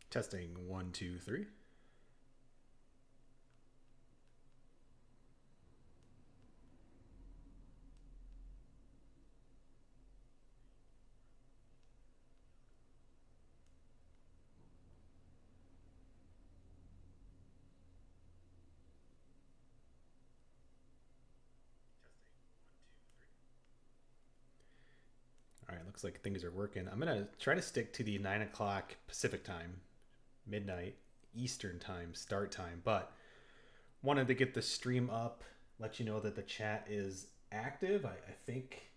Testing 1, 2, 3. All right, looks like things are working. I'm gonna try to stick to the 9 o'clock Pacific time, midnight Eastern time start time, but wanted to get the stream up, let you know that the chat is active. I think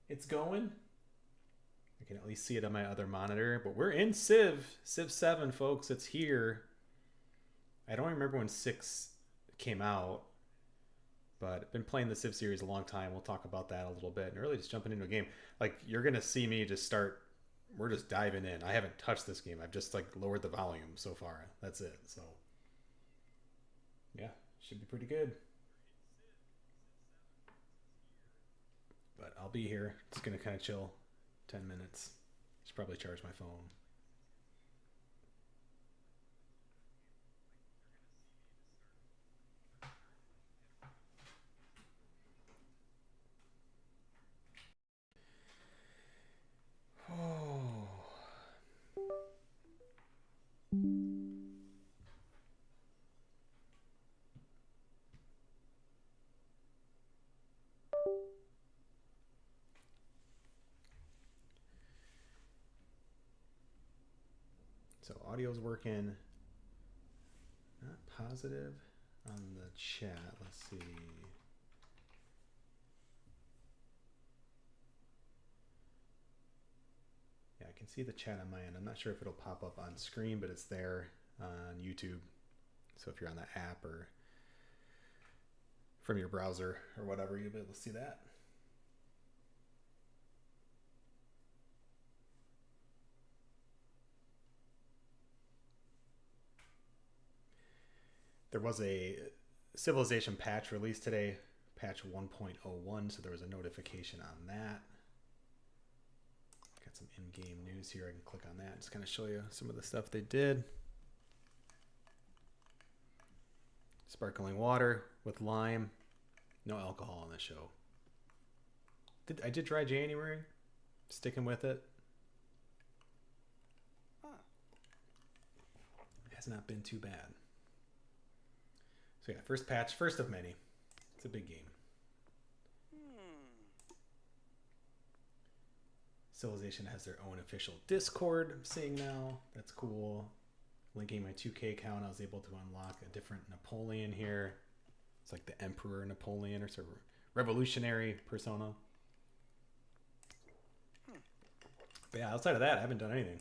it's going. I can at least see it on my other monitor, but we're in Civ 7, folks. It's here. I don't remember when 6 came out, but I've been playing the Civ series a long time. We'll talk about that a little bit, and really just jumping into a game. Like, you're gonna see me just start. We're just diving in. I haven't touched this game. I've just like lowered the volume so far. That's it. So yeah, should be pretty good. But I'll be here. Just gonna kind of chill. 10 minutes. Should probably charge my phone. Oh. So audio's working. Not positive on the chat. Let's see. Yeah, I can see the chat on my end. I'm not sure if it'll pop up on screen, but it's there on YouTube. So if you're on the app or from your browser or whatever, you'll be able to see that. There was a Civilization patch released today, patch 1.01, so there was a notification on that. Got some in-game news here. I can click on that, just kind of show you some of the stuff they did. Sparkling water with lime. No alcohol on the show. I did try January. Sticking with it. It has not been too bad. So yeah, first patch, first of many. It's a big game. Civilization has their own official Discord, I'm seeing now. That's cool. Linking my 2K account, I was able to unlock a different Napoleon here. It's like the Emperor Napoleon or sort of revolutionary persona. But yeah, outside of that, I haven't done anything.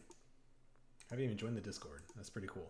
I haven't even joined the Discord. That's pretty cool.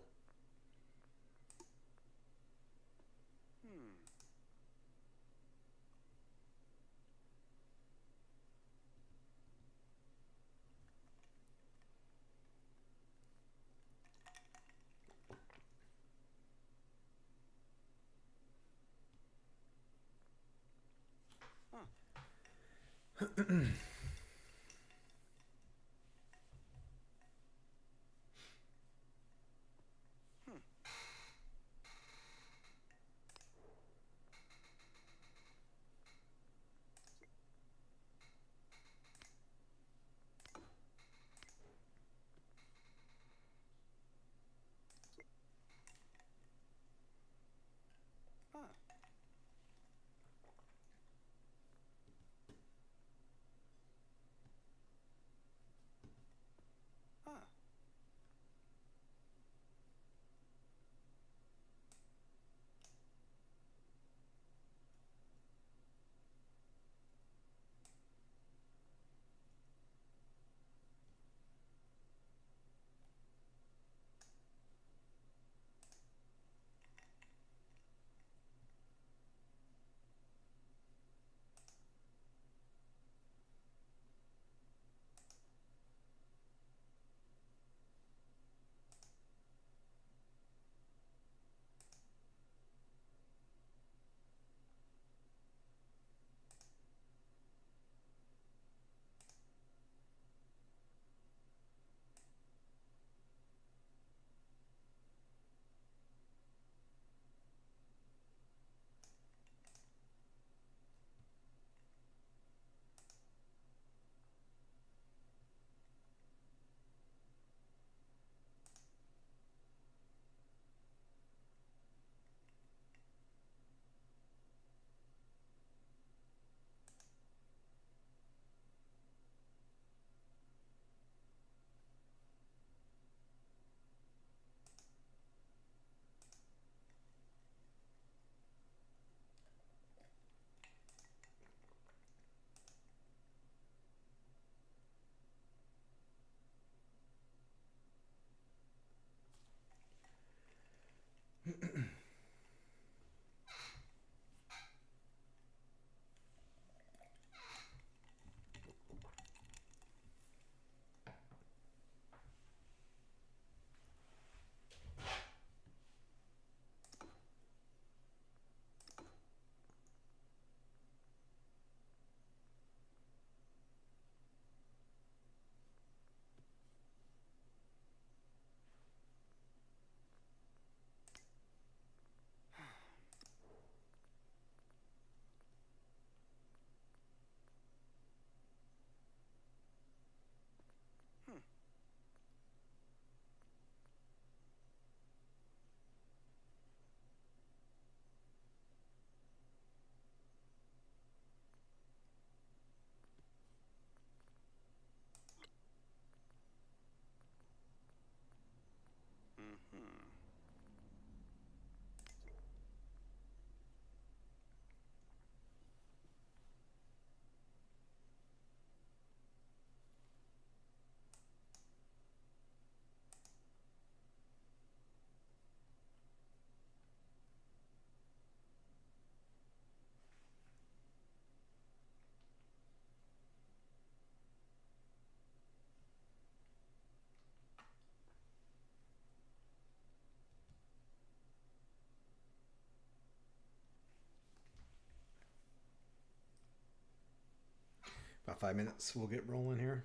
About 5 minutes, we'll get rolling here.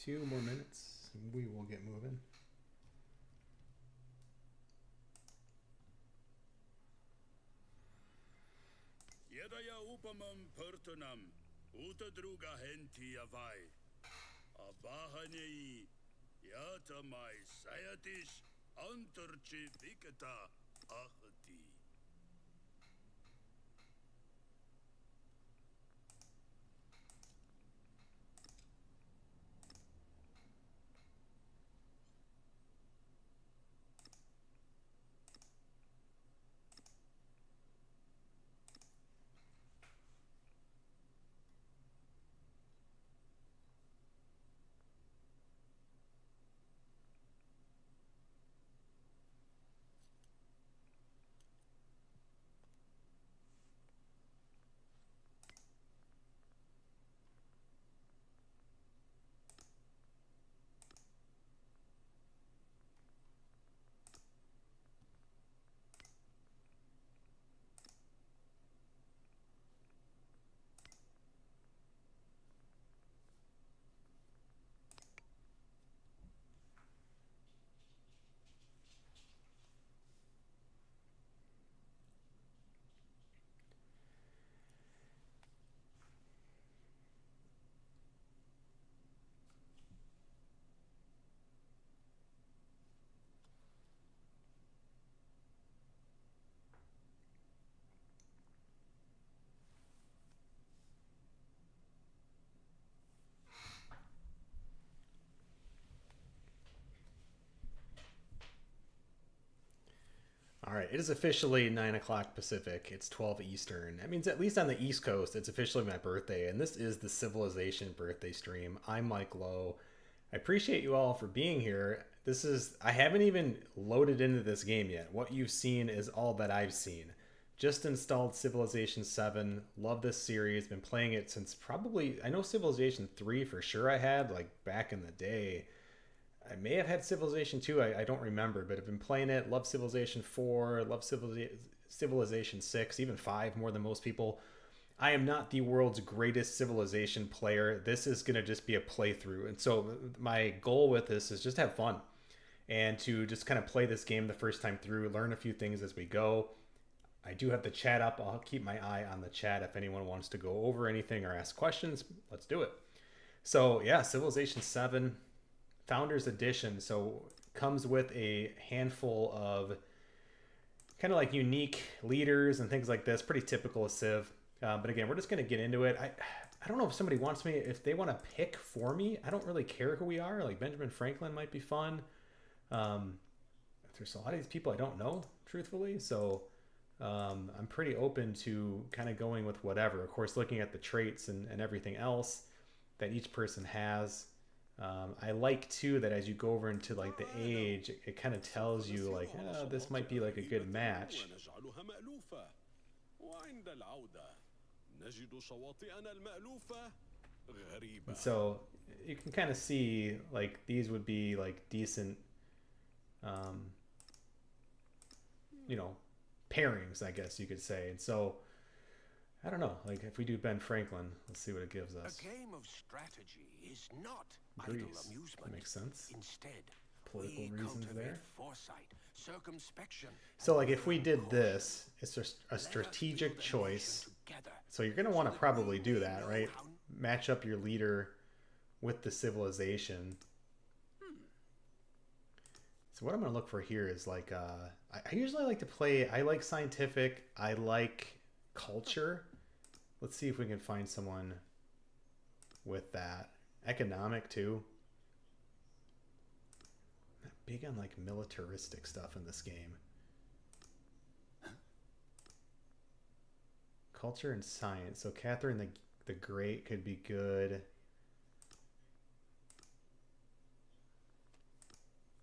Two more minutes, and we will get moving. Jedaya upamam pertunam, uta druga henti avai. Abahanei, yata mai sayatish, antarchi vikata, ahati. All right, it is officially 9 o'clock Pacific. It's 12 Eastern. That means at least on the East Coast, it's officially my birthday, and this is the Civilization birthday stream. I'm Mike Lowe. I appreciate you all for being here. I haven't even loaded into this game yet. What you've seen is all that I've seen. Just installed Civilization 7. Love this series. Been playing it since probably, I know Civilization 3 for sure I had, like back in the day. I may have had Civilization 2, I don't remember, but I've been playing it. Love Civilization 4, love Civilization 6, even 5 more than most people. I am not the world's greatest Civilization player. This is going to just be a playthrough. And so my goal with this is just have fun and to just kind of play this game the first time through, learn a few things as we go. I do have the chat up. I'll keep my eye on the chat if anyone wants to go over anything or ask questions. Let's do it. So, yeah, Civilization 7 Founders Edition. So, comes with a handful of kind of like unique leaders and things like this. Pretty typical of Civ. But again, we're just going to get into it. I don't know if somebody wants me, if they want to pick for me. I don't really care who we are. Like Benjamin Franklin might be fun. There's a lot of these people I don't know, truthfully. So I'm pretty open to kind of going with whatever. Of course, looking at the traits and everything else that each person has. I like too that as you go over into like the age, it kind of tells you like, oh, this might be like a good match. And so you can kind of see like these would be like decent, you know, pairings, I guess you could say. And so I don't know, like if we do Ben Franklin, let's see what it gives us. A game of strategy is not Greece. idle amusement. That makes sense. Instead, Political we reasons cultivate there. foresight, circumspection. So like if we did this, it's just a strategic choice. So you're going to want to probably do that, right? Match up your leader with the civilization. So what I'm going to look for here is like, I usually like to play, I like scientific, I like culture. Let's see if we can find someone with that. Economic too. I'm big on like militaristic stuff in this game. Culture and science. So Catherine the Great could be good.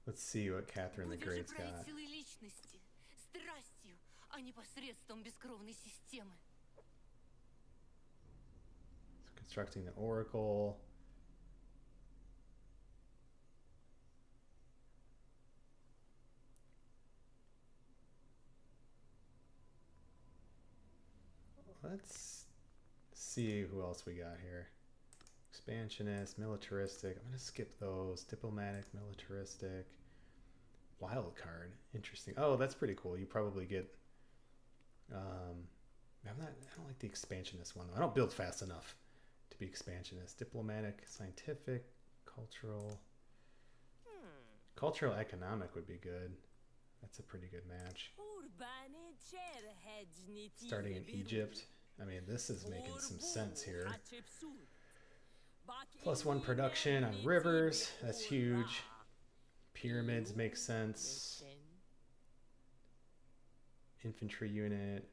Let's see what Catherine the Great's got. So constructing the Oracle. Let's see who else we got here. Expansionist, militaristic. I'm going to skip those. Diplomatic, militaristic. Wild card. Interesting. Oh, that's pretty cool. You probably get... I don't like the expansionist one, though. I don't build fast enough to be expansionist. Diplomatic, scientific, cultural. Cultural economic would be good. That's a pretty good match. Starting in Egypt. I mean, this is making some sense here. +1 production on rivers. That's huge. Pyramids make sense. Infantry unit.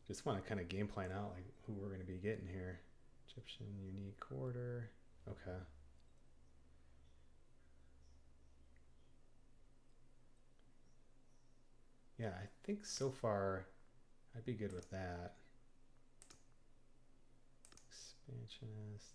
Just want to kind of game plan out like who we're going to be getting here. Egyptian unique order. Okay. Yeah, I think so far I'd be good with that. Expansionist.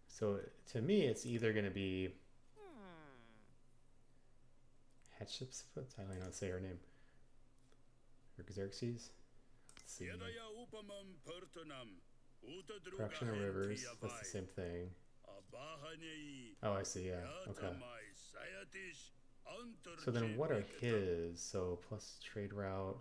So to me, it's either going to be Hatshepsut. I don't know how to say her name. Xerxes. Let's see. Production of rivers. That's the same thing. Oh, I see. Yeah. Okay. So then, what are his? So plus trade route.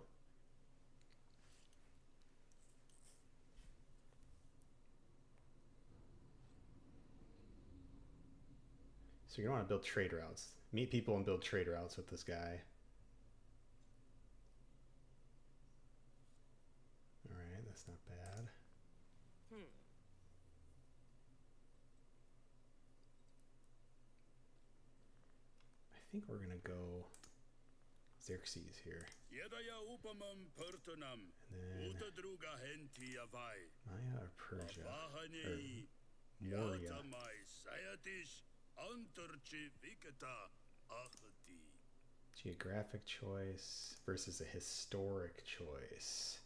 So you're going to want to build trade routes. Meet people and build trade routes with this guy. All right, that's not bad. I think we're going to go Xerxes here. And then Maya or Persia? Or Moria. Yata mai sayatish antarchi vikata ahati. Geographic choice versus a historic choice.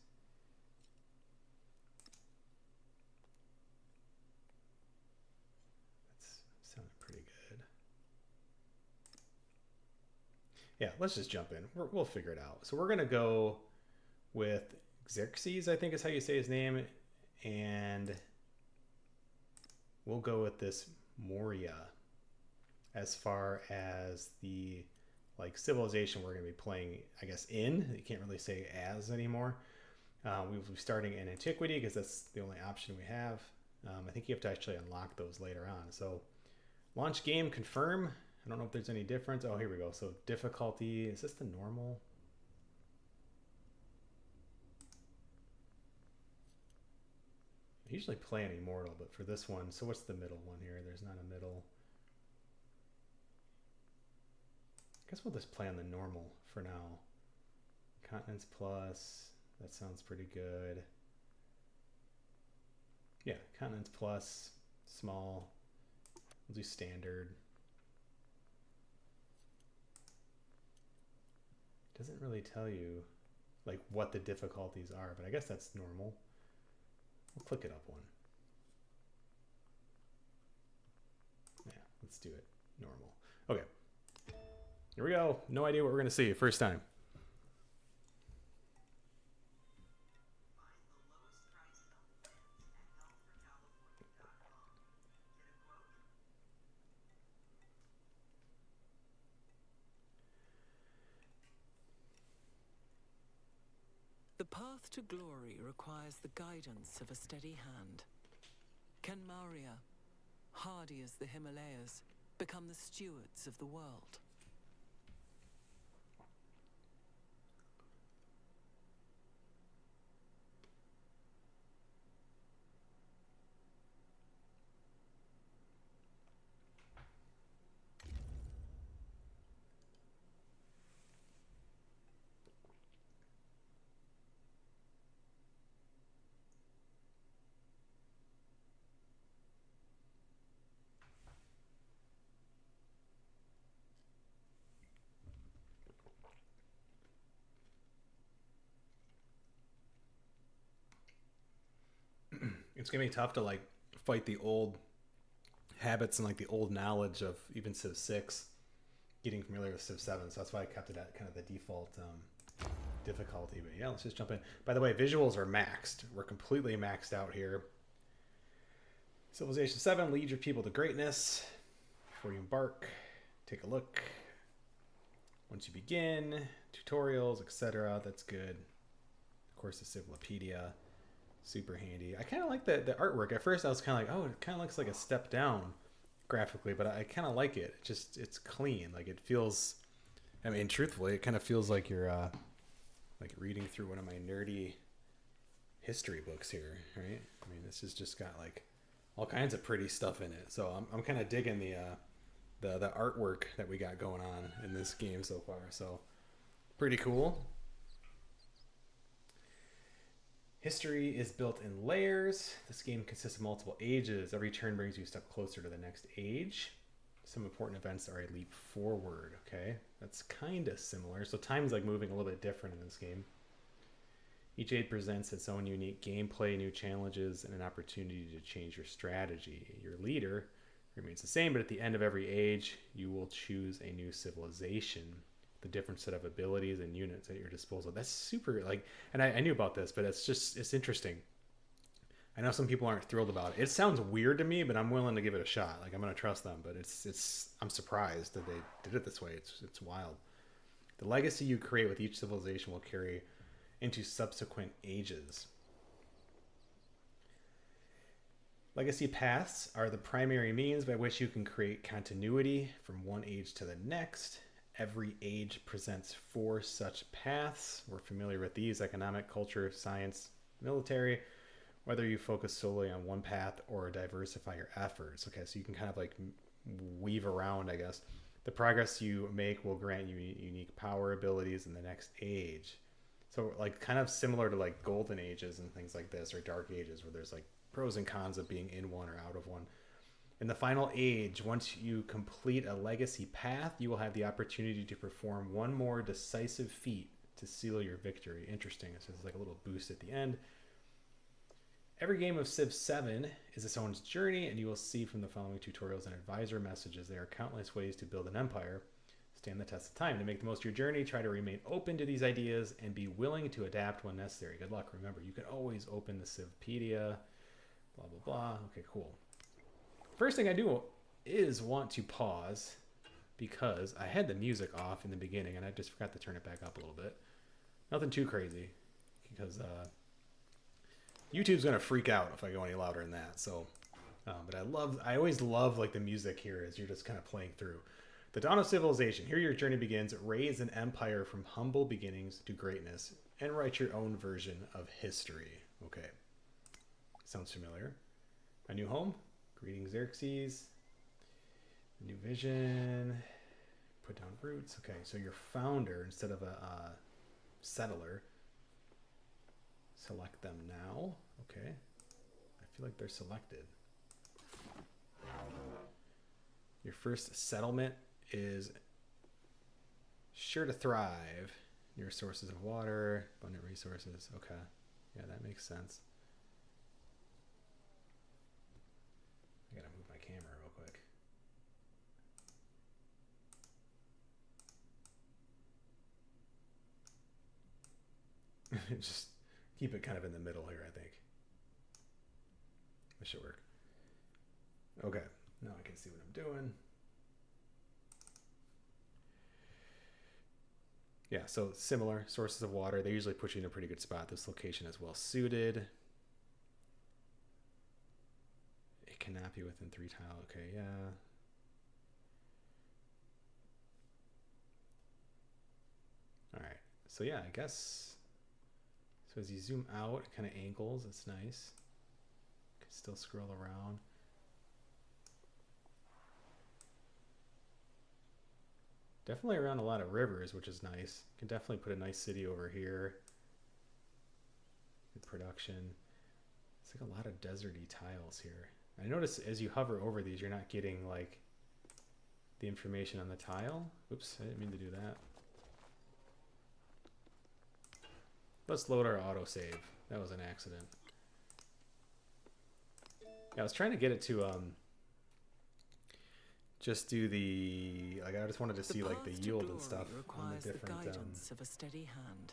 That's sounding pretty good. Yeah, let's just jump in. We'll figure it out. So we're going to go with Xerxes, I think is how you say his name. And we'll go with this Moria as far as the like civilization we're going to be playing, I guess, in. You can't really say as anymore. We'll be starting in antiquity because that's the only option we have. I think you have to actually unlock those later on. So launch game, confirm. I don't know if there's any difference. Oh, here we go. So difficulty, is this the normal? I usually play an immortal, but for this one, so what's the middle one here? There's not a middle. I guess we'll just play on the normal for now. Continents plus, that sounds pretty good. Yeah, continents plus, small. We'll do standard. Doesn't really tell you like what the difficulties are, but I guess that's normal. We'll click it up one. Yeah, let's do it normal. Okay. Here we go. No idea what we're going to see. First time. The path to glory requires the guidance of a steady hand. Can Maria, hardy as the Himalayas, become the stewards of the world? It's going to be tough to like fight the old habits and like the old knowledge of even Civ 6, getting familiar with Civ 7. So that's why I kept it at kind of the default difficulty. But yeah, let's just jump in. By the way, visuals are maxed. We're completely maxed out here. Civilization 7, lead your people to greatness. Before you embark, take a look. Once you begin, tutorials, etc. That's good. Of course, the Civilopedia. Super handy. I kind of like the artwork. At first I was kind of like, oh, it kind of looks like a step down graphically, but I kind of like it. It's clean. Like it feels, I mean, truthfully, it kind of feels like you're like reading through one of my nerdy history books here, right? I mean, this has just got like all kinds of pretty stuff in it. So I'm kind of digging the artwork that we got going on in this game so far. So pretty cool. History is built in layers. This game consists of multiple ages. Every turn brings you a step closer to the next age. Some important events are a leap forward, okay? That's kind of similar. So time's like moving a little bit different in this game. Each age presents its own unique gameplay, new challenges, and an opportunity to change your strategy. Your leader remains the same, but at the end of every age, you will choose a new civilization. The different set of abilities and units at your disposal. That's super, like, and I knew about this, but it's interesting. I know some people aren't thrilled about it. It sounds weird to me, but I'm willing to give it a shot. Like, I'm going to trust them, but I'm surprised that they did it this way. It's wild. The legacy you create with each civilization will carry into subsequent ages. Legacy paths are the primary means by which you can create continuity from one age to the next. Every age presents 4 such paths. We're familiar with these: economic, culture, science, military. Whether you focus solely on one path or diversify your efforts. Okay, so you can kind of like weave around, I guess. The progress you make will grant you unique power abilities in the next age. So like kind of similar to like golden ages and things like this, or dark ages, where there's like pros and cons of being in one or out of one. In the final age, once you complete a legacy path, you will have the opportunity to perform one more decisive feat to seal your victory. Interesting. So it's like a little boost at the end. Every game of Civ 7 is its own journey, and you will see from the following tutorials and advisor messages there are countless ways to build an empire. Stand the test of time. To make the most of your journey, try to remain open to these ideas and be willing to adapt when necessary. Good luck. Remember, you can always open the Civpedia. Blah, blah, blah. Okay, cool. First thing I do is want to pause because I had the music off in the beginning and I just forgot to turn it back up a little bit. Nothing too crazy because YouTube's gonna freak out if I go any louder than that. So, but I always love like the music here as you're just kind of playing through. The dawn of civilization. Here your journey begins. Raise an empire from humble beginnings to greatness and write your own version of history. Okay, sounds familiar. A new home. Greetings, Xerxes. New vision. Put down roots. Okay, so your founder instead of a settler. Select them now. Okay. I feel like they're selected. Your first settlement is sure to thrive. Your sources of water, abundant resources. Okay. Yeah, that makes sense. I gotta move my camera real quick. Just keep it kind of in the middle here, I think. This should work. Okay, now I can see what I'm doing. Yeah, so similar sources of water. They usually put you in a pretty good spot. This location is well suited. It cannot be within 3 tile. Okay, yeah. All right, so yeah, I guess. So as you zoom out, it kind of angles. It's nice. You can still scroll around. Definitely around a lot of rivers, which is nice. You can definitely put a nice city over here. Good production. It's like a lot of deserty tiles here. I notice as you hover over these, you're not getting like the information on the tile. Oops, I didn't mean to do that. Let's load our autosave. That was an accident. Yeah, I was trying to get it to just do the like I just wanted to see like the yield and stuff on the different guidance of a steady hand.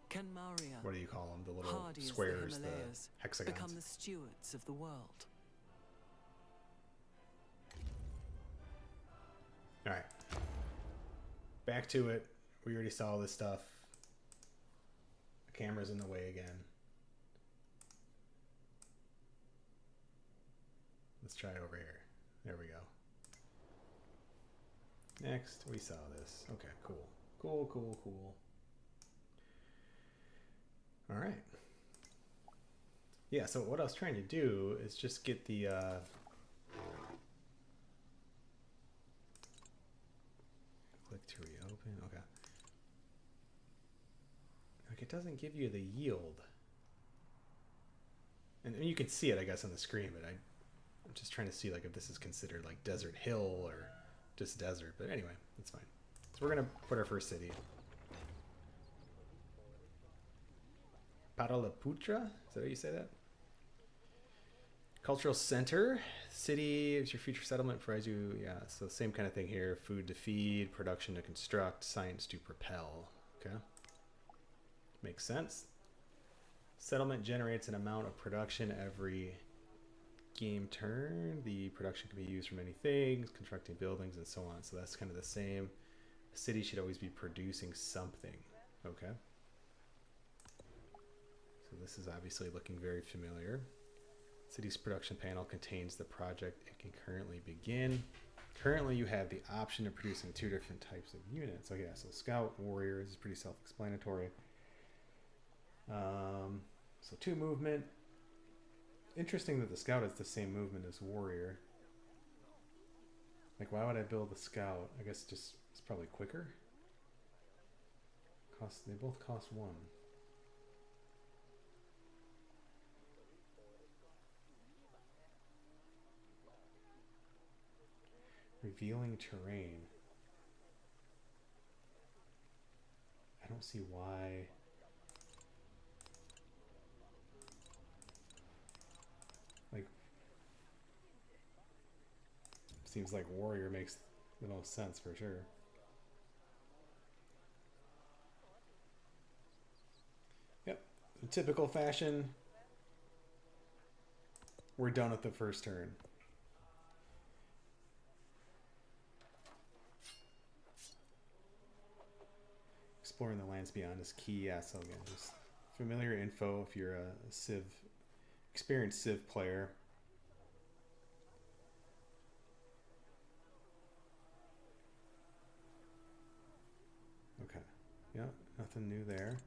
Can Maria, what do you call them? The little hardy as squares, the Himalayas, the hexagons. become the stewards of the world? All right, back to it. We already saw this stuff. The camera's in the way again. Let's try over here. There we go. Next, we saw this. Okay, cool. Cool, cool, cool. All right. Yeah, so what I was trying to do is just get the click to reopen. Okay. Like it doesn't give you the yield. And you can see it, I guess, on the screen, but I'm just trying to see like if this is considered like desert hill or just desert. But anyway, it's fine. So we're gonna put our first city. Pataliputra? Is that how you say that? Cultural center. City is your future settlement provides you, yeah, so same kind of thing here. Food to feed, production to construct, science to propel. Okay. Makes sense. Settlement generates an amount of production every game turn. The production can be used for many things, constructing buildings and so on. So that's kind of the same. A city should always be producing something. Okay. So this is obviously looking very familiar. City's production panel contains the project it can currently begin. Currently you have the option of producing 2 different types of units. So yeah, so scout, warrior, this is pretty self-explanatory. So 2 movement. Interesting that the scout is the same movement as warrior. Like, why would I build the scout? I guess just it's probably quicker. They both cost 1. Revealing terrain. I don't see why. Like, seems like warrior makes the most sense for sure. Yep, in typical fashion, we're done at the first turn. Exploring the lands beyond is key. Yeah, so again, just familiar info if you're a Civ, experienced Civ player. Okay, yeah, nothing new there.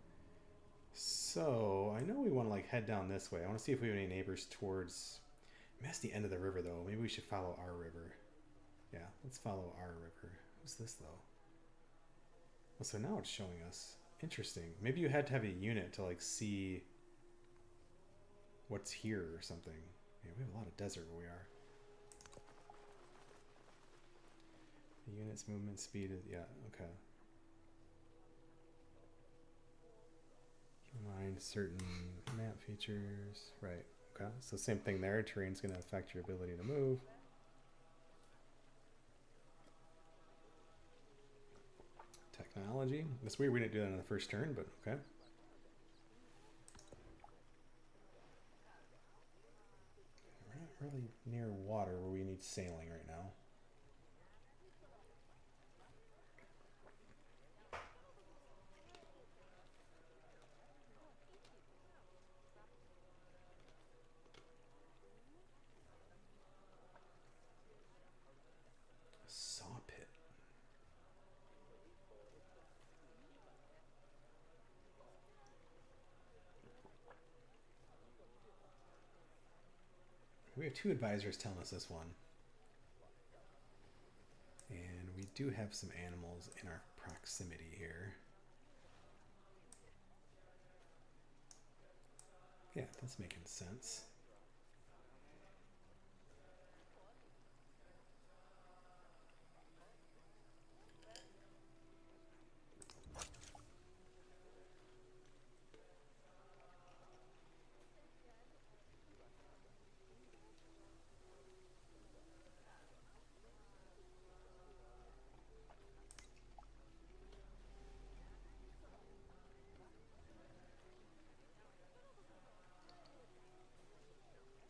So I know we want to like head down this way. I want to see if we have any neighbors towards. I mean, that's the end of the river though. Maybe we should follow our river. Yeah, let's follow our river. What's this though? Well, so now it's showing us. Interesting. Maybe you had to have a unit to like see what's here or something. Yeah, we have a lot of desert where we are. The unit's movement speed is, yeah, okay. Keep in mind certain map features. Right, okay. So same thing there. Terrain's going to affect your ability to move. Technology. It's weird we didn't do that on the first turn, but okay. We're not really near water where we need sailing right now. Saw pit. We have two advisors telling us this one. And we do have some animals in our proximity here. Yeah, that's making sense.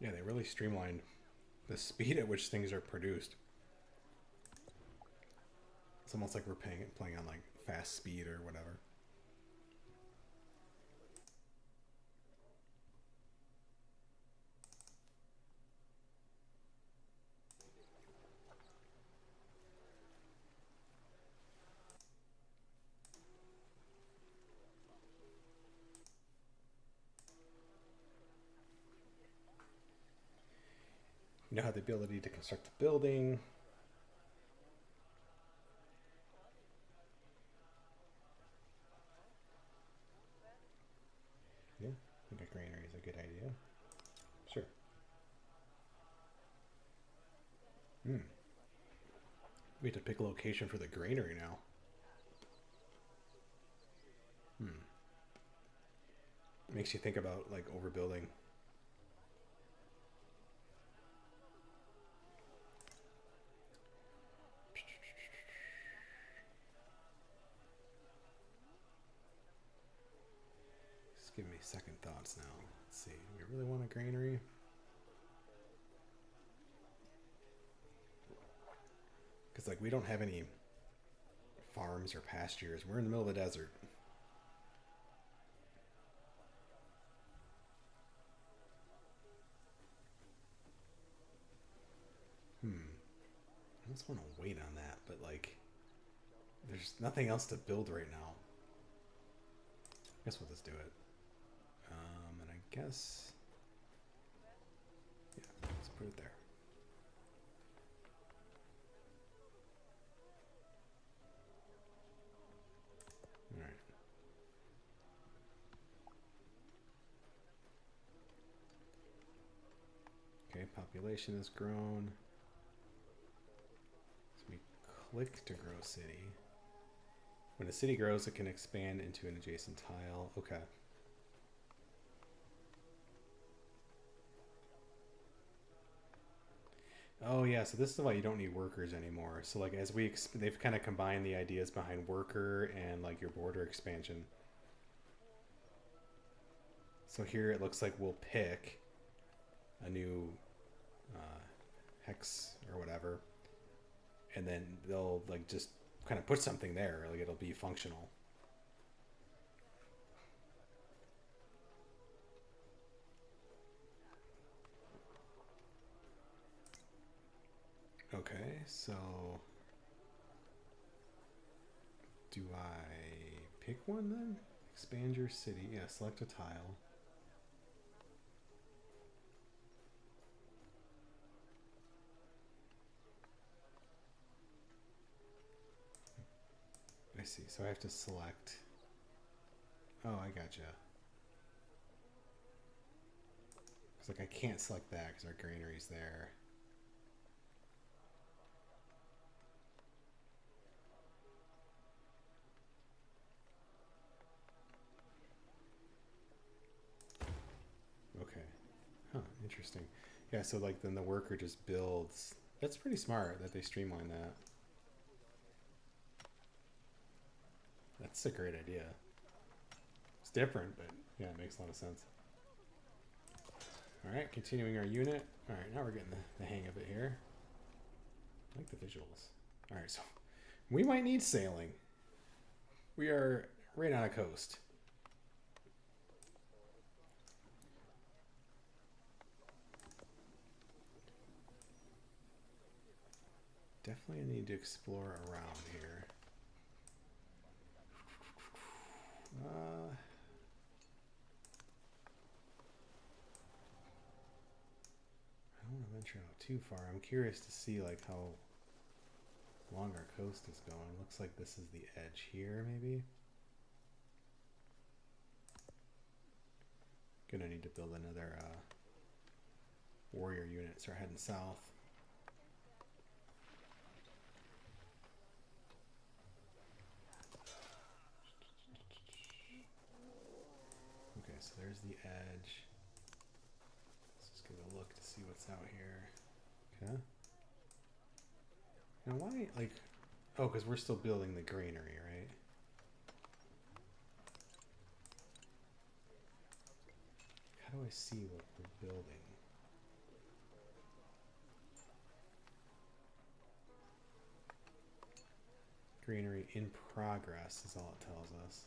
Yeah, they really streamlined the speed at which things are produced. It's almost like we're playing on like fast speed or whatever. You now have the ability to construct a building. Yeah, I think a granary is a good idea. Sure. We have to pick a location for the granary now. Makes you think about like overbuilding. Just give me second thoughts now. Let's see. Do we really want a granary? Because like we don't have any farms or pastures. We're in the middle of the desert. I just want to wait on that, but like there's nothing else to build right now. I guess we'll just do it. And I guess, yeah, let's put it there. All right. Okay, population has grown. So Click to grow city. When a city grows, it can expand into an adjacent tile. Okay. Oh yeah, so this is why you don't need workers anymore. So like as they've kind of combined the ideas behind worker and like your border expansion. So here it looks like we'll pick a new hex or whatever, and then they'll like just kind of put something there. Like it'll be functional. Okay, so do I pick one then? Expand your city. Yeah, select a tile. I see. So I have to select. Oh, I gotcha. It's like I can't select that because our granary's there. Okay. Huh, interesting. Yeah, so like then the worker just builds. That's pretty smart that they streamline that. That's a great idea. It's different, but yeah, it makes a lot of sense. All right, continuing our unit. All right, now we're getting the hang of it here. I like the visuals. All right, so we might need sailing. We are right on a coast. Definitely need to explore around here. I don't want to venture out too far. I'm curious to see like how long our coast is going. Looks like this is the edge here, maybe. Gonna need to build another warrior unit. Start heading south. Okay, so there's the edge. Let's just give it a look to see what's out here. Okay. Now why, like, oh, because we're still building the granary, right? How do I see what we're building? Granary in progress is all it tells us.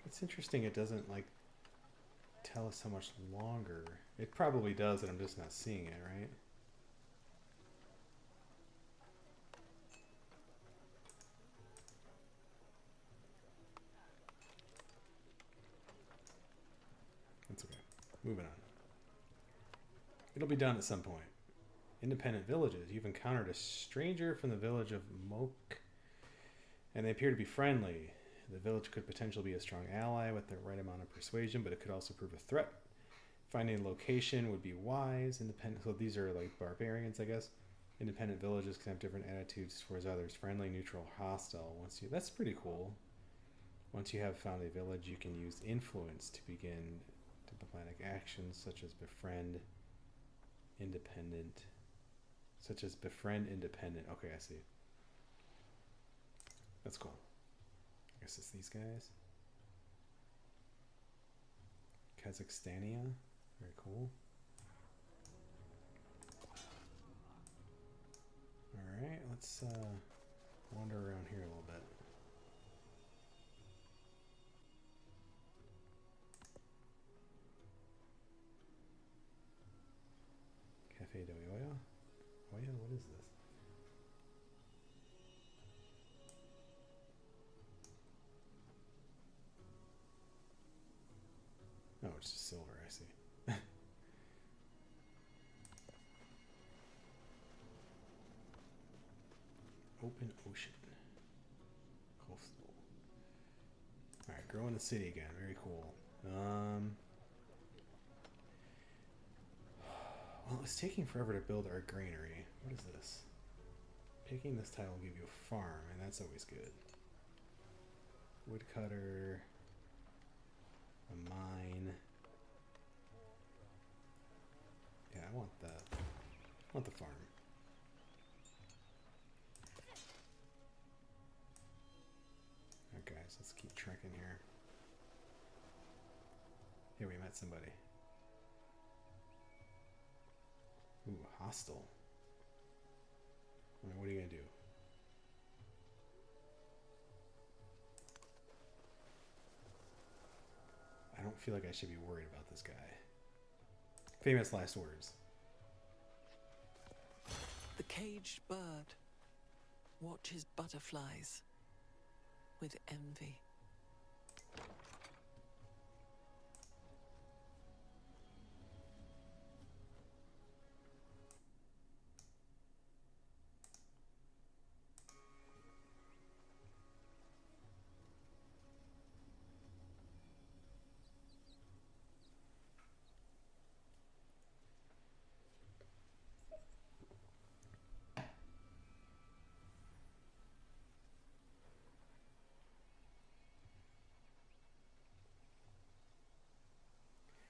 It's interesting it doesn't like tell us how much longer. It probably does and I'm just not seeing it, right? That's okay. Moving on. It'll be done at some point. Independent villages. You've encountered a stranger from the village of Moke, and they appear to be friendly. The village could potentially be a strong ally with the right amount of persuasion, but it could also prove a threat. Finding a location would be wise. Independent. So these are like barbarians, I guess. Independent villages can have different attitudes towards others. Friendly, neutral, hostile. That's pretty cool. Once you have found a village, you can use influence to begin diplomatic actions such as befriend independent. Okay, I see. That's cool. I guess it's these guys. Kazakhstania. Very cool. Alright, let's wander around here a little bit. Cafe de Oya? Oya, what is this? Oh, it's just silver, I see. open ocean. Coastal. Alright, growing the city again. Very cool. Well, it's taking forever to build our granary. What is this? Picking this tile will give you a farm, and that's always good. Woodcutter. A mine. Yeah, I want that. I want the farm. Alright guys, let's keep trekking here. Here, we met somebody. Ooh, hostile. I mean, what are you gonna do? I don't feel like I should be worried about this guy. Famous last words. The caged bird watches butterflies with envy.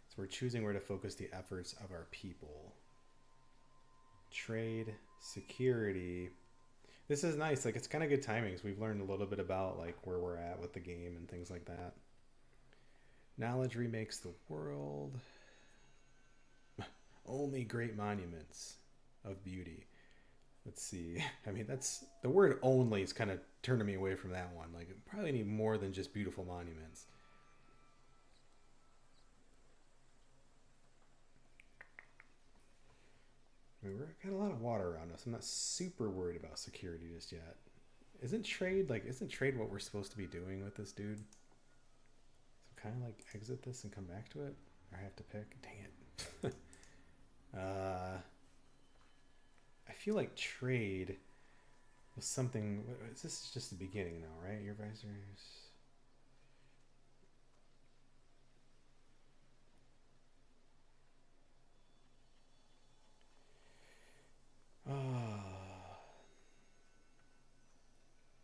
So we're choosing where to focus the efforts of our people. Trade, security. This is nice. Like, it's kind of good timings. We've learned a little bit about like where we're at with the game and things like that. Knowledge remakes the world. Only great monuments of beauty. Let's see. I mean, that's the word only is kind of turning me away from that one. Like, we probably need more than just beautiful monuments. I mean, we've got a lot of water around us. I'm not super worried about security just yet. Isn't trade what we're supposed to be doing with this dude? So kind of like exit this and come back to it? Or I have to pick? Dang it. I feel like trade was something. This is just the beginning now, right? Your advisors.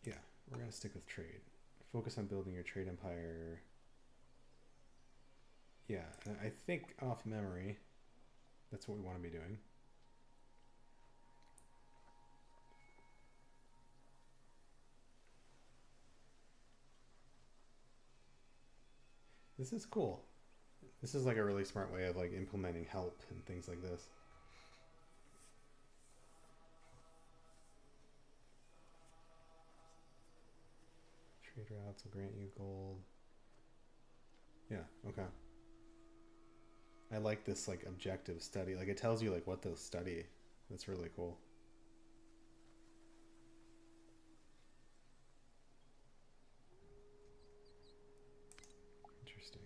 Yeah, we're gonna stick with trade. Focus on building your trade empire. Yeah, I think off memory, that's what we want to be doing. This is cool. This is like a really smart way of like implementing help and things like this. Trade routes will grant you gold. Yeah, okay. I like this like objective study. Like it tells you like what to study. That's really cool. Interesting.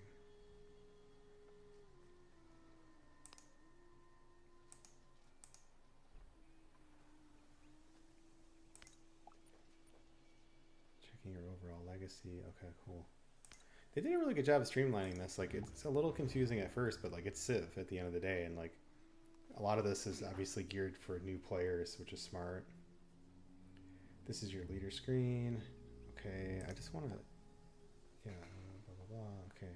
Checking your overall legacy. Okay, cool. They did a really good job of streamlining this. Like it's a little confusing at first, but like it's Civ at the end of the day, and like a lot of this is obviously geared for new players, which is smart. This is your leader screen. Okay, I just want to, yeah, blah blah blah. Okay,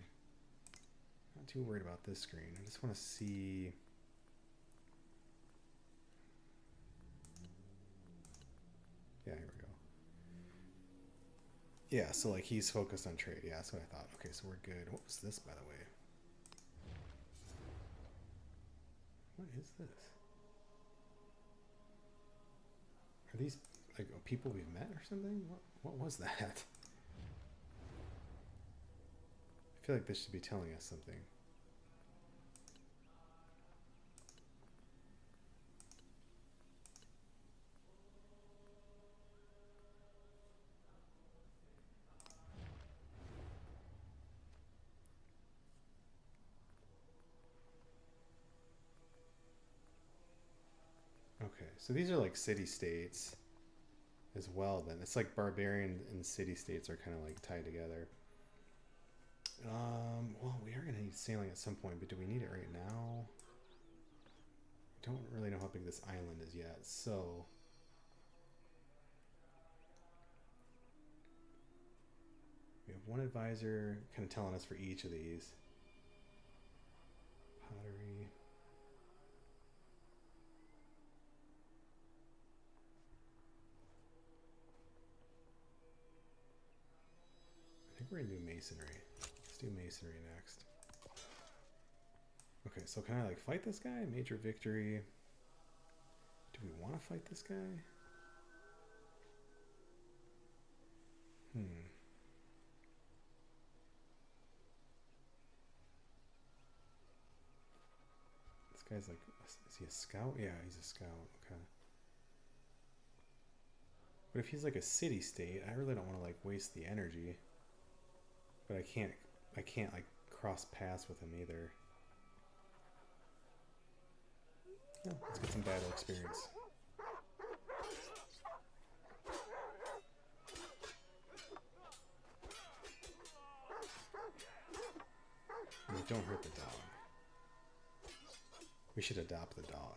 not too worried about this screen. I just want to see. Yeah, here we go. Yeah, so like he's focused on trade. Yeah, that's what I thought. Okay, so we're good. What was this, by the way? What is this? Are these like people we've met or something? What was that? I feel like this should be telling us something. Okay, so these are like city states. as well. Then it's like barbarian and city states are kind of like tied together. Well, we are gonna need sailing at some point, but do we need it right now? Don't really know how big this island is yet, so we have one advisor kind of telling us for each of these. Pottery. I think we're gonna do masonry. Let's do masonry next. Okay, so can I like fight this guy? Major victory. Do we want to fight this guy? This guy's like, is he a scout? Yeah, he's a scout. Okay. But if he's like a city state, I really don't want to like waste the energy. But I can't like cross paths with him either. Yeah, let's get some battle experience. And don't hurt the dog. We should adopt the dog.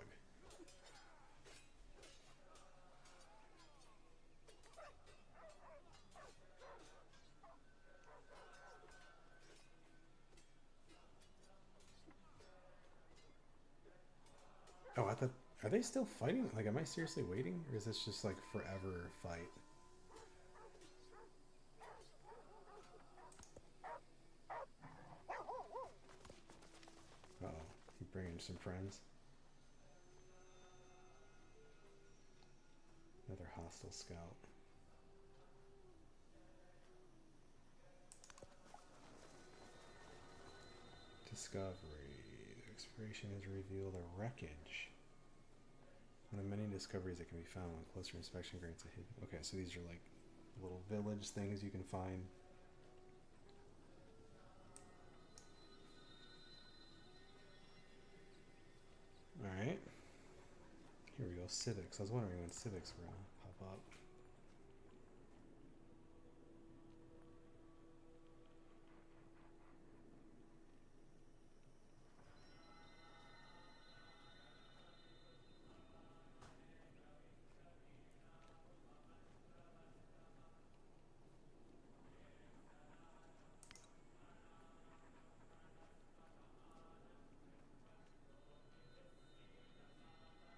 Oh, I thought, are they still fighting? Like, am I seriously waiting? Or is this just like forever fight? Uh-oh, you bringing some friends? Another hostile scout. Discovery. Exploration has revealed a wreckage. One of many discoveries that can be found when closer inspection grants a hidden. Okay, so these are like little village things you can find. Alright. Here we go, civics. I was wondering when civics were gonna pop up.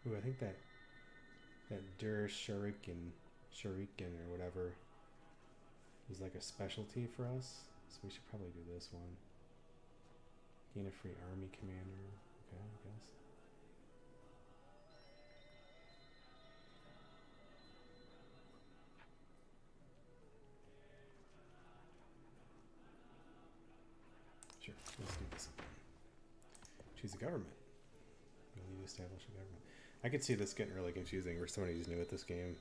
Ooh, I think that Der Shuriken or whatever is like a specialty for us. So we should probably do this one. Gain a free army commander. Okay, I guess. Sure, let's do this again. Choose a government. You'll need to establish a government. I could see this getting really confusing for somebody who's new at this game.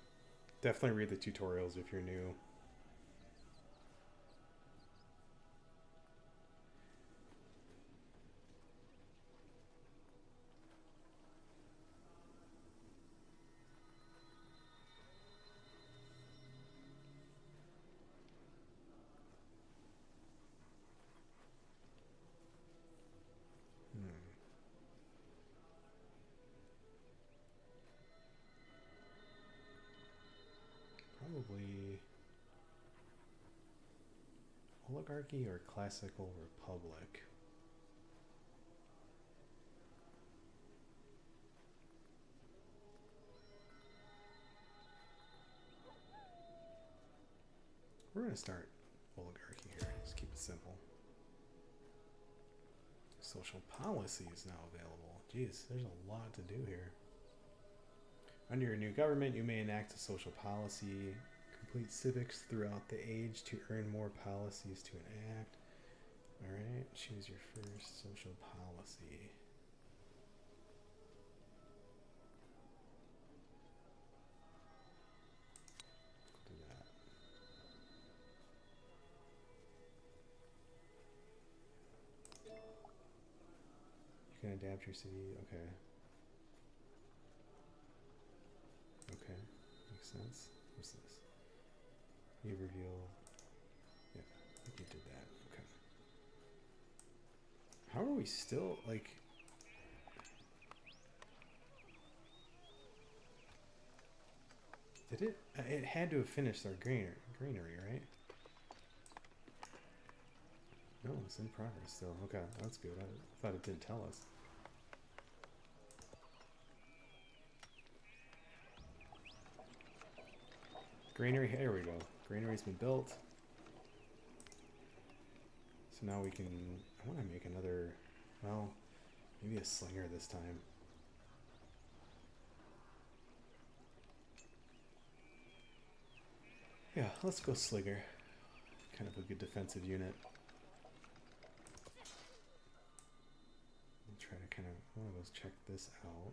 Definitely read the tutorials if you're new. Probably oligarchy or classical republic. We're going to start oligarchy here. Just keep it simple. Social policy is now available. Jeez, there's a lot to do here. Under your new government, you may enact a social policy, complete civics throughout the age to earn more policies to enact. Alright, choose your first social policy. Do that. You can adapt your city, okay. Okay, makes sense. What's this? You reveal. Yeah, I think you did that. Okay. How are we still like? Did it? It had to have finished our greenery, right? No, it's in progress still. Okay, that's good. I thought it didn't tell us. Greenery, here we go. Greenery's been built. So now we can, I want to make another, well, maybe a slinger this time. Yeah, let's go slinger. Kind of a good defensive unit. I'll try to kind of, I want to go check this out.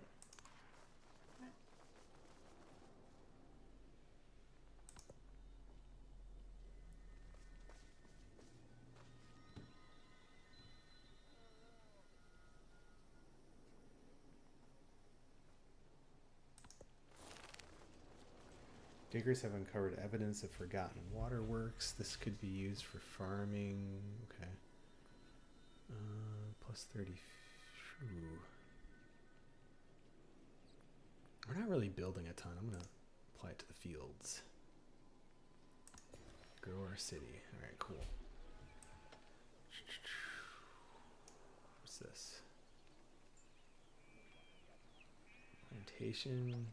Diggers have uncovered evidence of forgotten waterworks. This could be used for farming. Okay. Plus 30. Ooh. We're not really building a ton. I'm going to apply it to the fields. Grow our city. All right, cool. What's this? Plantation.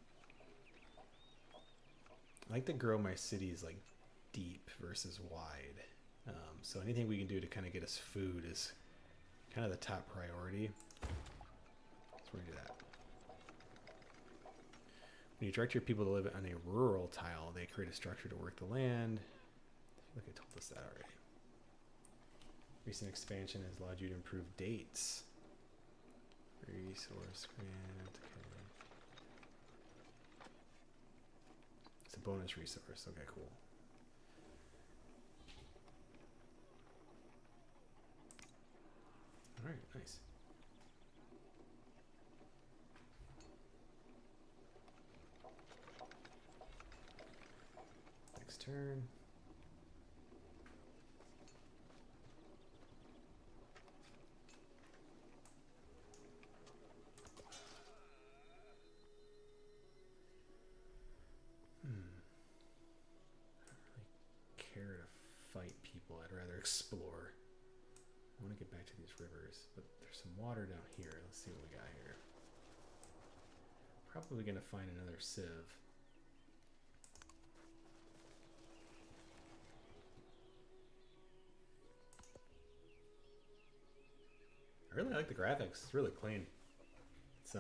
I like to grow my cities like deep versus wide. So anything we can do to kind of get us food is kind of the top priority. So we're gonna do that. When you direct your people to live on a rural tile, they create a structure to work the land. I feel like I told us that already. Recent expansion has allowed you to improve dates. Resource grant. Okay. It's a bonus resource. Okay, cool. All right, nice. Next turn. Care to fight people. I'd rather explore. I want to get back to these rivers, but there's some water down here. Let's see what we got here. Probably gonna find another sieve. I really like the graphics. It's really clean. It's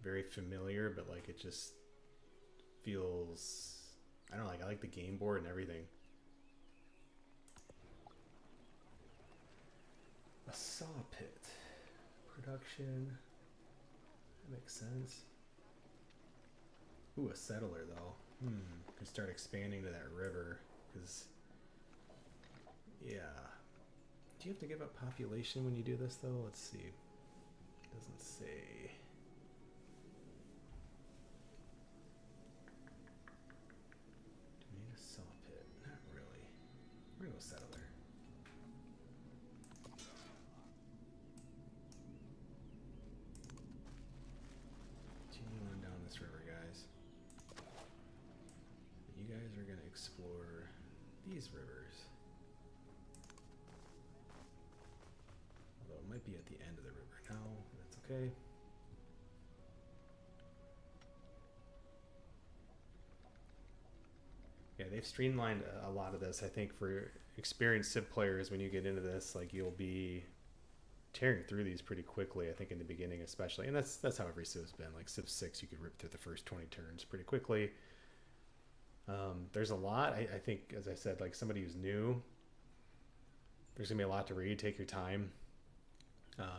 very familiar, but like it just feels, I don't know, like I like the game board and everything. A saw pit. Production. That makes sense. Ooh, a settler though. Could start expanding to that river. Because, yeah. Do you have to give up population when you do this though? Let's see. It doesn't say. Saw pit. Not really. We're gonna go settler. Continue on down this river, guys. You guys are gonna explore these rivers. Although it might be at the end of the river now. That's okay. Yeah, they've streamlined a lot of this. I think for experienced Civ players, when you get into this, like you'll be tearing through these pretty quickly. I think in the beginning, especially, and that's how every Civ's been. Like Civ 6, you could rip through the first 20 turns pretty quickly. There's a lot. I think, as I said, like somebody who's new, there's gonna be a lot to read. Take your time.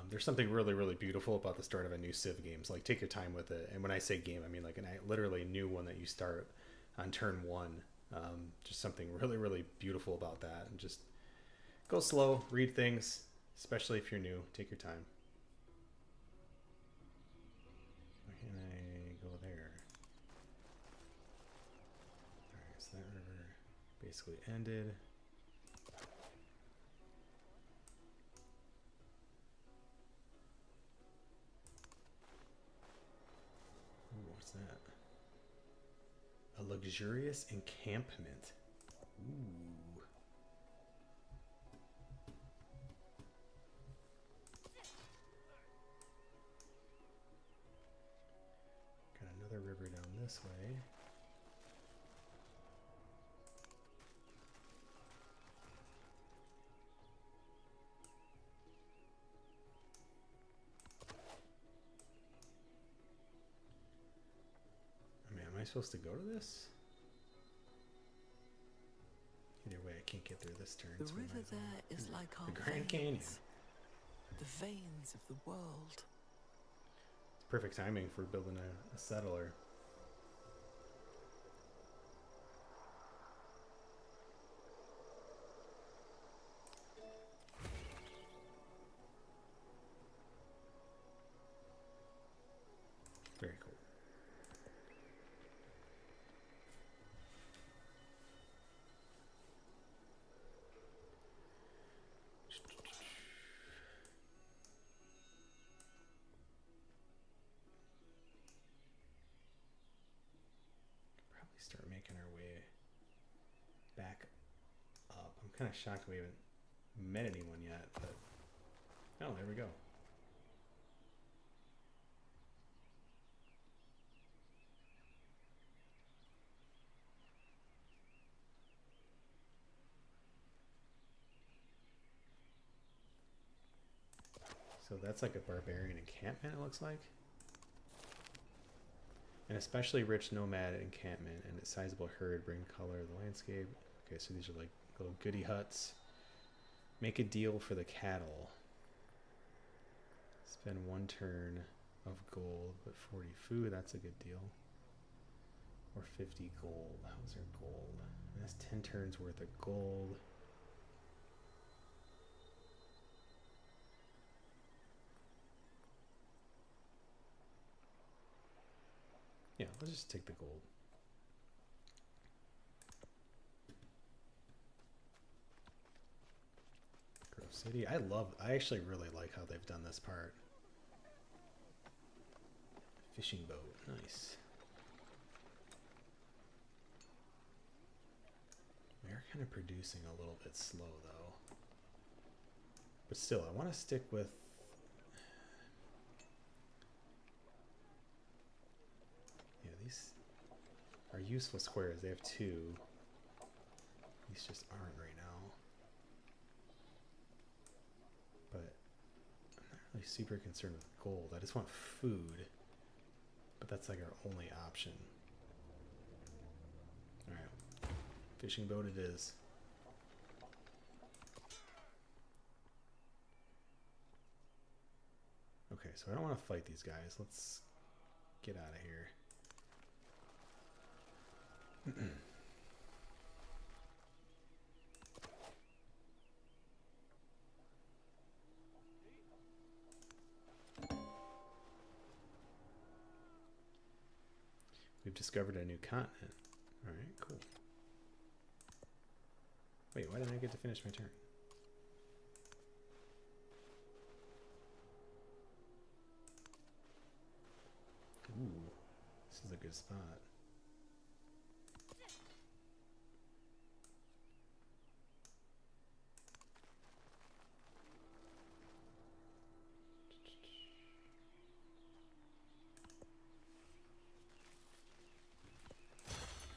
There's something really, really beautiful about the start of a new Civ game. So like take your time with it. And when I say game, I mean like literally new one that you start on turn 1. Just something really, really beautiful about that. And just go slow, read things, especially if you're new. Take your time. Why can't I go there? basically ended. Ooh, what's that? A luxurious encampment. Ooh. Got another river down this way. I mean, am I supposed to go to this? Either way, I can't get there this turn. The so we river might as well. there is like our The Grand veins, Canyon. the veins of the world. It's perfect timing for building a settler. Very cool. Probably start making our way back up. I'm kind of shocked we haven't met anyone yet, but oh, there we go. So that's like a barbarian encampment, it looks like. An especially rich nomad encampment and a sizable herd bring color to the landscape. Okay, so these are like little goody huts. Make a deal for the cattle. Spend 1 turn of gold, but 40 food, that's a good deal. Or 50 gold. How's our gold? That's 10 turns worth of gold. Yeah, let's just take the gold. Grove City. I actually really like how they've done this part. Fishing boat. Nice. We are kind of producing a little bit slow though. But still, I want to stick with these are useful squares. They have 2. These just aren't right now. But I'm not really super concerned with gold. I just want food. But that's like our only option. Alright. Fishing boat it is. Okay, so I don't want to fight these guys. Let's get out of here. We've discovered a new continent. Alright, cool. Wait, why didn't I get to finish my turn? Ooh, this is a good spot.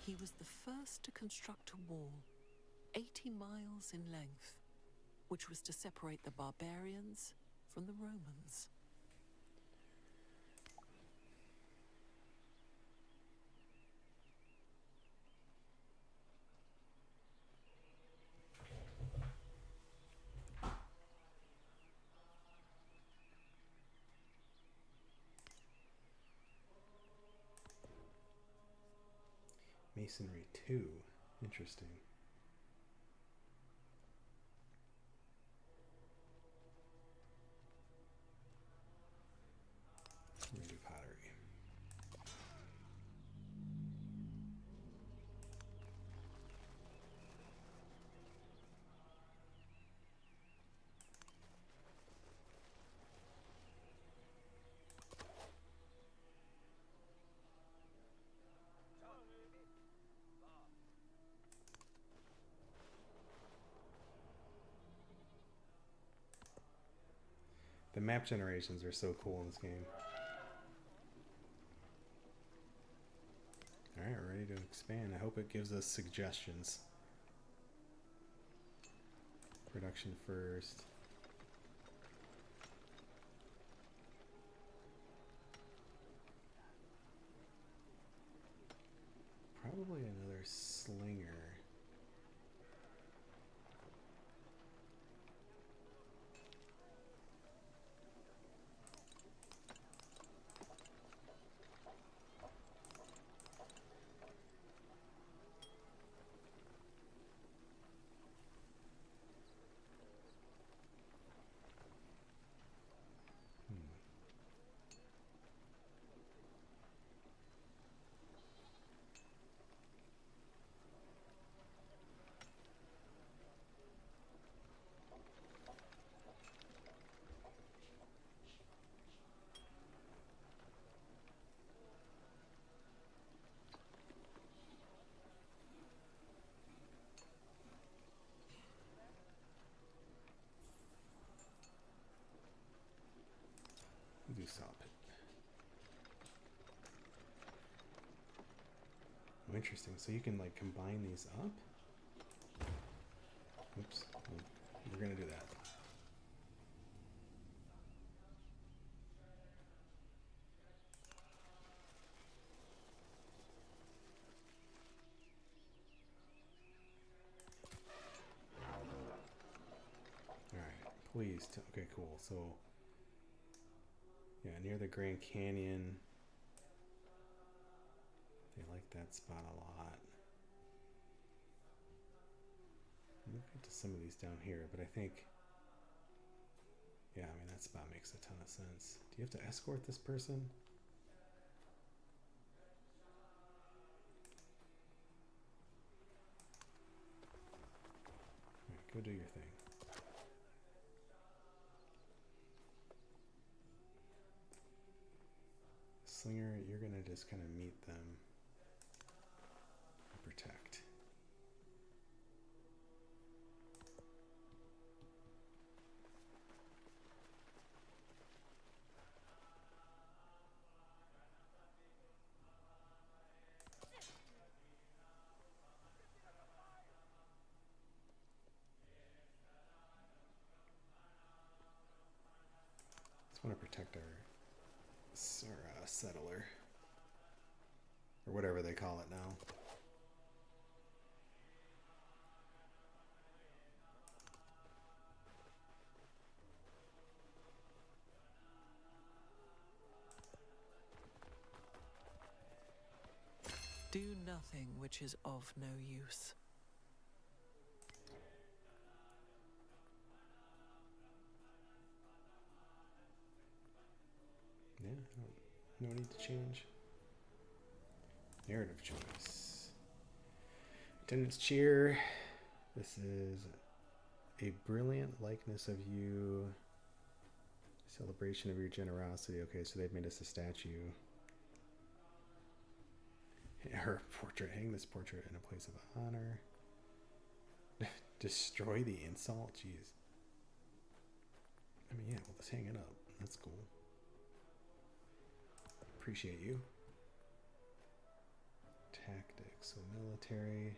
He was the first to construct a wall, 80 miles in length, which was to separate the barbarians from the Romans. Masonry 2. Interesting. I'm gonna do pottery. map generations are so cool in this game. Alright, we're ready to expand. I hope it gives us suggestions. Production first. Probably another slinger. Do saw pit. Oh, interesting. So you can like combine these up. Oops. We're gonna do that. Alright, please. Okay, cool. So, yeah, near the Grand Canyon. They like that spot a lot. We'll get to some of these down here, but I think, yeah, I mean, that spot makes a ton of sense. Do you have to escort this person? All right, go do your thing. Slinger, you're gonna just kind of meet them and protect. Just want to protect our settler, or whatever they call it now. Do nothing which is of no use. Yeah, no need to change. Narrative choice. Attendance cheer. This is a brilliant likeness of you. Celebration of your generosity. Okay, so they've made us a statue. Her portrait. Hang this portrait in a place of honor. Destroy the insult? Jeez. I mean, yeah, we'll just hang it up. That's cool. Appreciate you. Tactics. So military.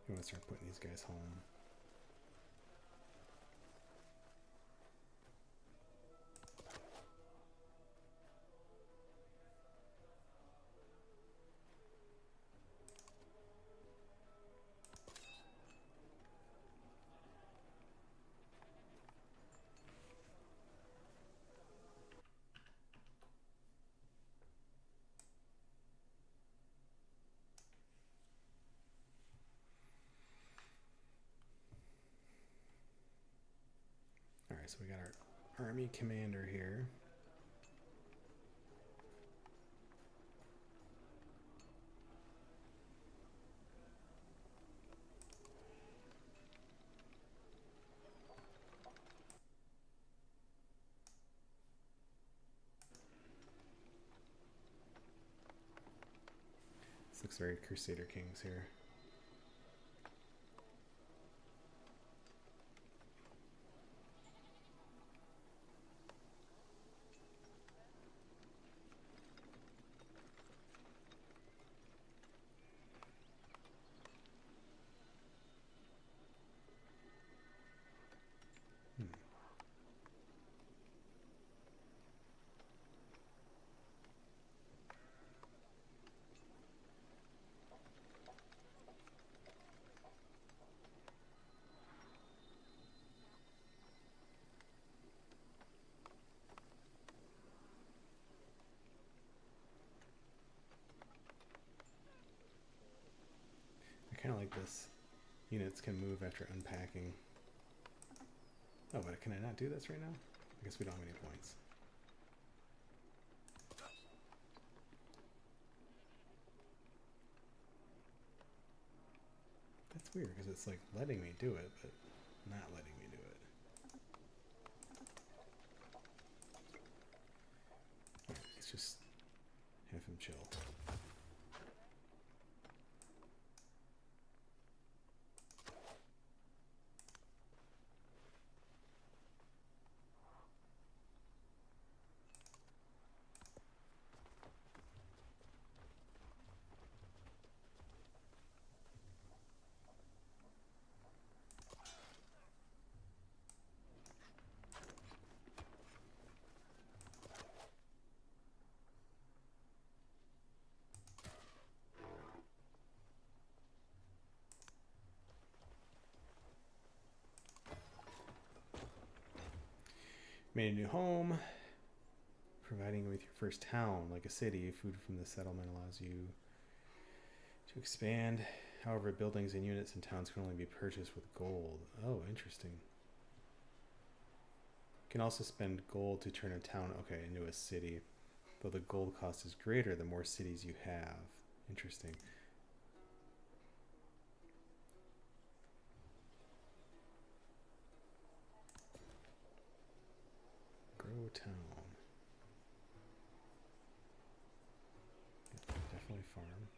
You want to start putting these guys home. Alright, so we got our army commander here. This looks very Crusader Kings here. I kind of like this. Units can move after unpacking. Oh, but can I not do this right now? I guess we don't have any points. That's weird because it's like letting me do it, but not letting me do it. Alright, let's just have him chill. Made a new home. Providing with your first town, like a city, food from the settlement allows you to expand. However, buildings and units in towns can only be purchased with gold. Oh, interesting. You can also spend gold to turn a town, okay, into a city. Though the gold cost is greater the more cities you have. Interesting. Grow town. Definitely farm.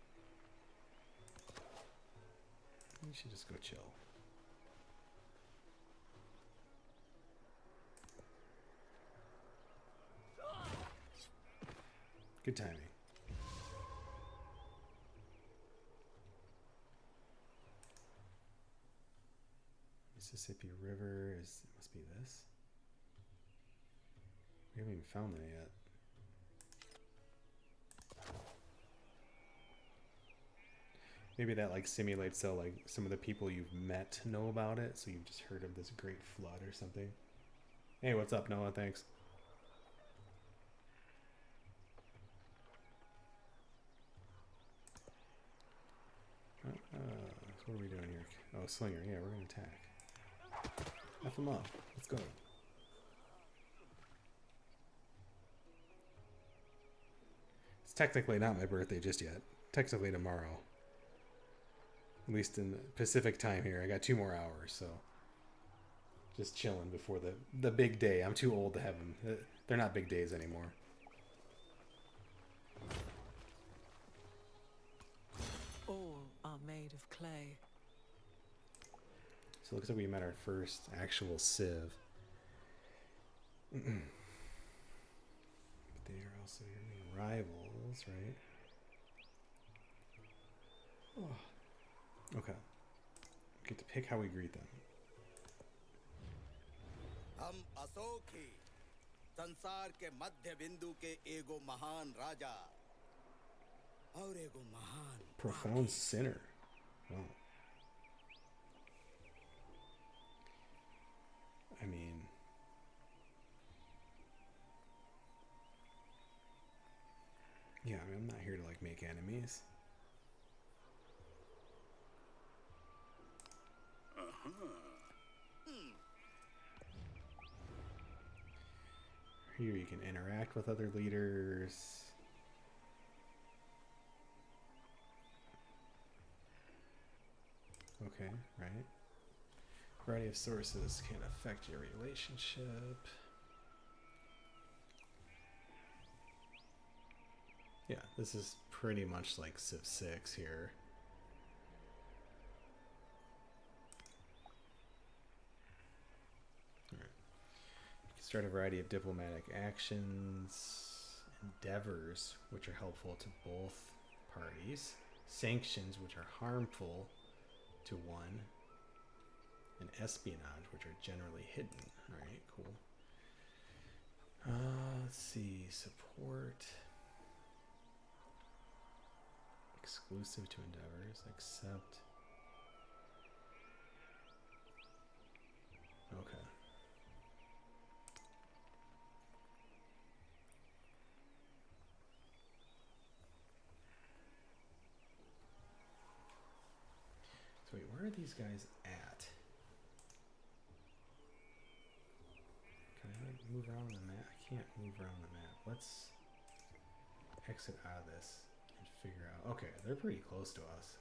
You should just go chill. Good timing. Mississippi River is, it must be this. We haven't even found that yet. Maybe that like simulates so like some of the people you've met know about it, so you've just heard of this great flood or something. Hey, what's up, Noah? Thanks. So what are we doing here? Oh, Slinger. Yeah, we're gonna attack. F him up. Let's go. It's technically not my birthday just yet. Technically tomorrow. At least in the Pacific time here. I got 2 more hours, so just chilling before the big day. I'm too old to have them. They're not big days anymore. All are made of clay. So it looks like we met our first actual civ. But they are also your main rivals, right? Oh. Okay. We get to pick how we greet them. हम अशोक ही संसार के मध्य बिंदु के एगो महान राजा और एगो महान Profound sinner. Wow. I mean, yeah, I mean, I'm not here to like make enemies. Here you can interact with other leaders. Okay, right. Variety of sources can affect your relationship. Yeah, this is pretty much like Civ 6 here. All right. You can start a variety of diplomatic actions, endeavors, which are helpful to both parties, sanctions, which are harmful to one, and espionage, which are generally hidden. All right, cool. Let's see, support. Exclusive to endeavors, accept. Okay. So wait, where are these guys at? Can I move around on the map? I can't move around on the map. Let's exit out of this and figure out. Okay, they're pretty close to us.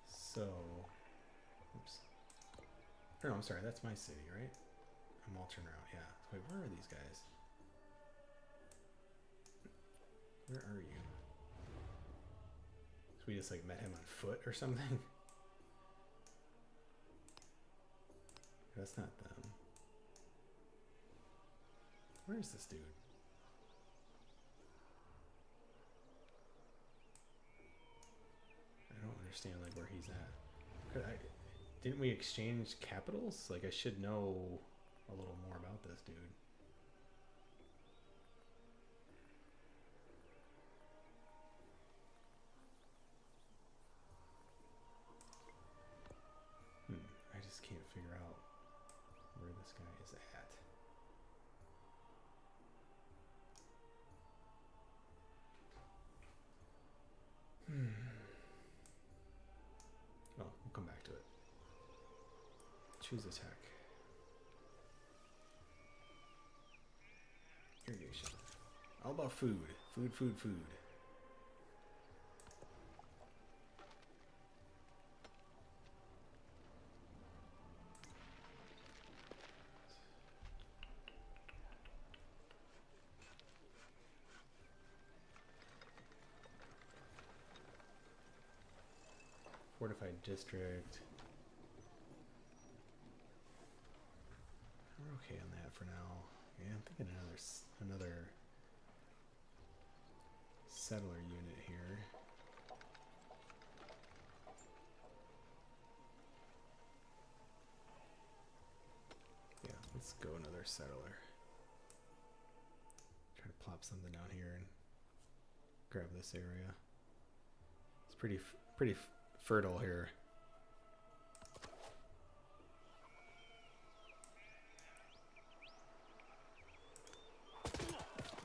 So, oops. Oh, no, I'm sorry, that's my city, right? I'm altering route, yeah. Wait, where are these guys? Where are you? So we just like met him on foot or something? That's not them. Where is this dude? I don't understand like where he's at. Didn't we exchange capitals? Like I should know a little more about this dude. I just can't figure out where this guy is at. Oh, we'll come back to it. Choose attack. Irrigation. All about food. Food, food, food. Fortified district. We're okay on that for now. Yeah, I'm thinking another settler unit here. Yeah, let's go another settler. Try to plop something down here and grab this area. It's pretty fertile here.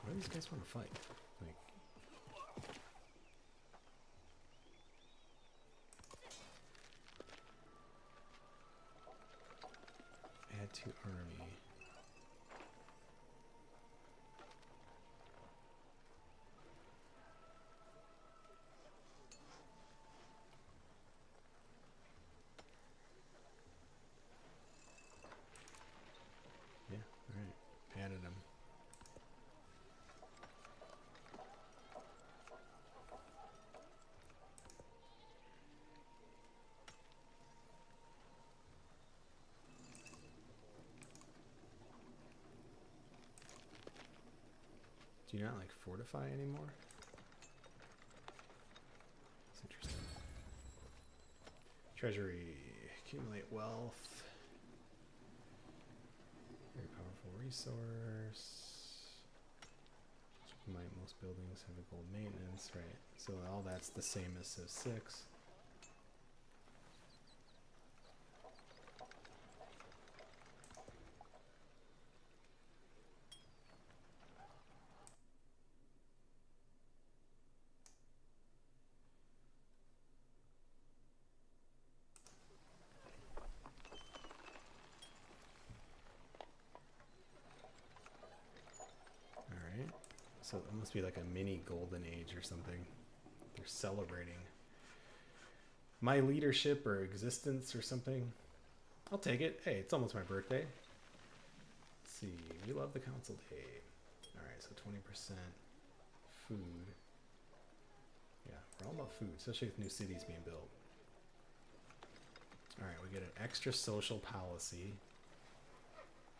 Why do these guys want to fight? Like, add to army. Yeah, all right. Added them. Do you not like fortify anymore? That's interesting. Treasury, accumulate wealth. Very powerful resource. Most buildings have a gold maintenance, right? So all that's the same as Civ 6. So it must be like a mini golden age or something. They're celebrating my leadership or existence or something. I'll take it. Hey, it's almost my birthday. Let's see. We love the council day. All right, so 20% food. We're all about food, especially with new cities being built. All right, we get an extra social policy.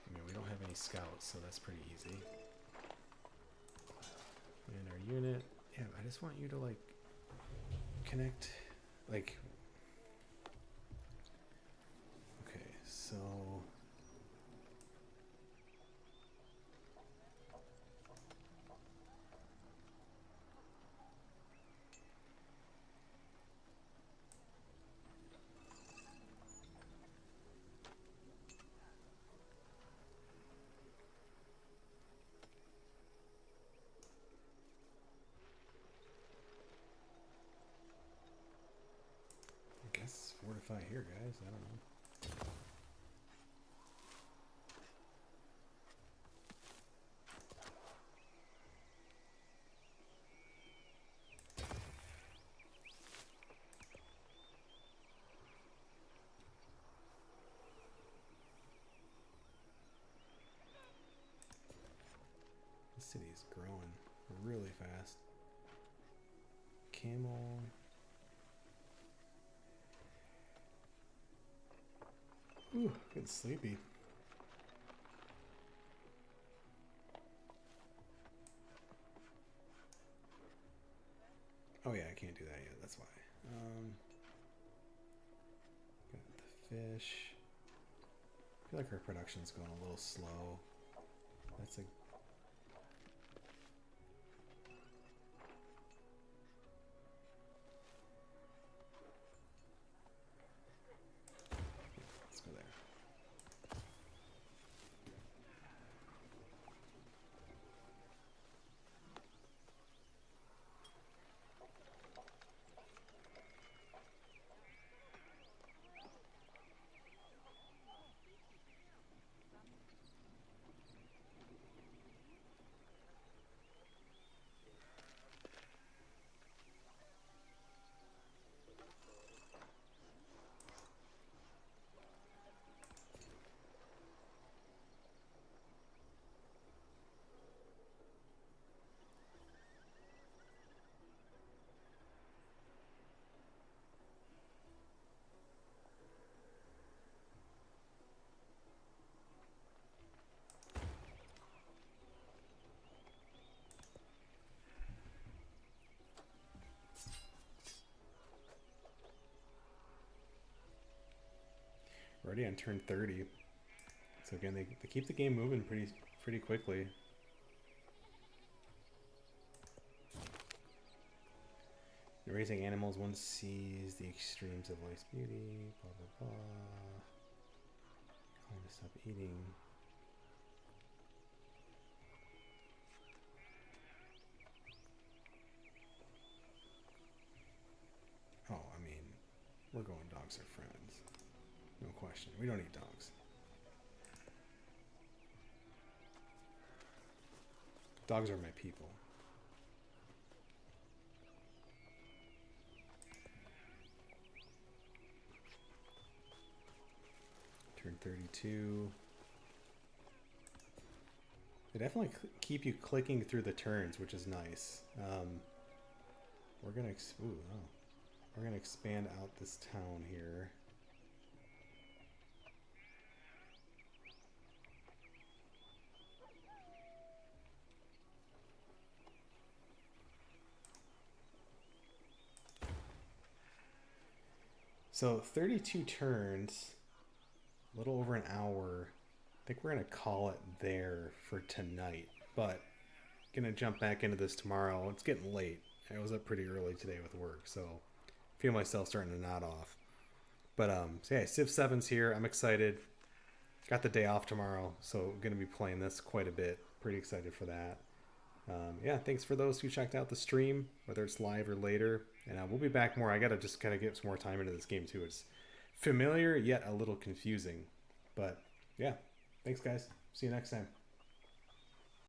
I mean, we don't have any scouts, so that's pretty easy. And our unit, yeah, I just want you to like connect, like, okay, so I guess fortify here, guys. I don't know. This city is growing really fast. Camel. Ooh, getting sleepy. Oh yeah, I can't do that yet. That's why. Got the fish. I feel like our production's going a little slow. That's a let's go there. Already on turn 30. So again, they keep the game moving pretty quickly. Raising animals, one sees the extremes of life's beauty, blah blah blah. Calling to stop eating. Oh, I mean, we're going dogs are friends. No question. We don't eat dogs. Dogs are my people. Turn 32. They definitely keep you clicking through the turns, which is nice. We're gonna we're gonna expand out this town here. So 32 turns, a little over an hour. I think we're gonna call it there for tonight, but gonna jump back into this tomorrow. It's getting late. I was up pretty early today with work, so I feel myself starting to nod off. But so yeah, Civ 7's here. I'm excited. Got the day off tomorrow, so I'm gonna be playing this quite a bit. Pretty excited for that. Yeah, thanks for those who checked out the stream, whether it's live or later. And we'll be back more. I gotta just kind of get some more time into this game too. It's familiar yet a little confusing, but yeah, thanks guys. See you next time.